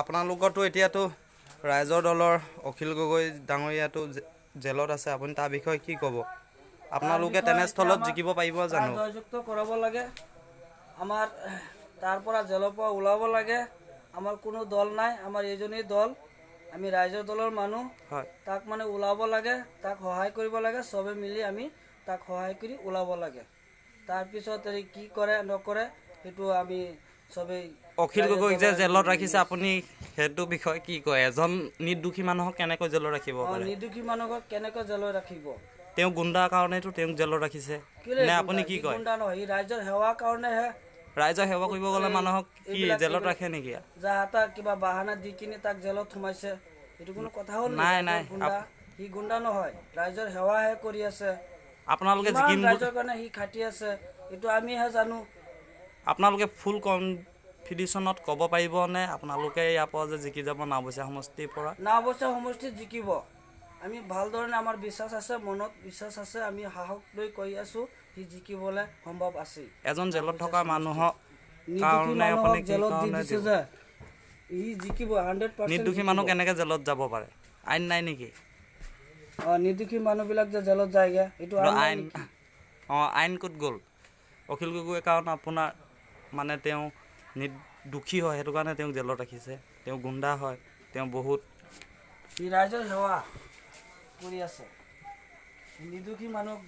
আপোনালোকৰতো এতিয়াতো ৰাইজৰ দলৰ অখিল গগৈ ডাঙৰীয়াটো জেলত আছে, আপুনি তাৰ বিষয়ে কি ক'ব? আপোনালোকে তেনেস্থলত জিকিব পাৰিব জানো? জয়যুক্ত কৰাব লাগে, আমাৰ তাৰ পৰা জেলৰ পৰা ওলাব লাগে। আমাৰ কোনো দল নাই, আমাৰ এইজনেই দল, আমি ৰাইজৰ দলৰ মানুহ। হয়, তাক মানে ওলাব লাগে, তাক সহায় কৰিব লাগে, চবে মিলি আমি তাক সহায় কৰি ওলাব লাগে। তাৰপিছত কি কৰে নকৰে সেইটো আমি চবেই। অখিল গগৈক যে জেলত ৰাখিছে, আপুনি সেইটো বিষয়ে কি কয়? এজন নিৰ্দোষী মানুহক কেনেকৈ জেলত ৰাখিব পাৰে? নিৰ্দোষী মানুহক কেনেকৈ জেলত ৰাখিব? তেওঁ গুণ্ডাৰ কাৰণেতো তেওঁক জেলত ৰাখিছে। নে আপুনি কি কয়? গুণ্ডা নহয়, ৰাইজৰ সেৱাৰ কাৰণেহে। ৰাইজৰ সেৱা কৰিব গ'লে মানুহক কি জেলত ৰাখে নেকি? যাহা তাক কিবা বাহানা দি কিনি তাক জেলত সোমাইছে, এইটো কোনো কথা হ'ল নাই নেকি? নাই, গুণ্ডা সি গুণ্ডা নহয়, ৰাইজৰ সেৱাহে কৰি আছে। আপোনালোকে কিমান জিকিম ৰাইজৰ কাৰণে সি খাটি আছে, এইটো আমিহে জানো। আপোনালোকে ফুল কনফিডেশ্যনত ক'ব পাৰিবনে আপোনালোকে ইয়াৰ পৰা যে জিকি যাব নাওবৈচা সমষ্টিৰ পৰা? নাওবৈচা সমষ্টিত জিকিব, আমি ভালধৰণে আমাৰ বিশ্বাস আছে, মনত বিশ্বাস আছে, আমি সাহস লৈ কৈ আছোঁ সি জিকিবলৈ সম্ভৱ আছে। এজন জেলত থকা মানুহক নিৰ্দোষী কাৰণে আপুনি মানুহক কি জেলত দি কাৰণে দিছে দিব? যে সি জিকিব 100%। নিৰ্দোষী মানুহ কেনেকৈ জেলত যাব পাৰে? আইন নাই নেকি? নিৰ্দোষী মানুহবিলাক যে জেলত যায়গৈ, এইটো আইন। আইন ক'ত গ'ল? অখিল গগৈৰ কাৰণ আপোনাৰ মানে তেওঁ দোষী হয়, সেইটো কাৰণে তেওঁক জেলত ৰাখিছে। তেওঁ গুণ্ডা হয়, তেওঁ বহুত সি ৰাইজৰ সেৱা কৰি আছে, নিৰ্দোষী মানুহক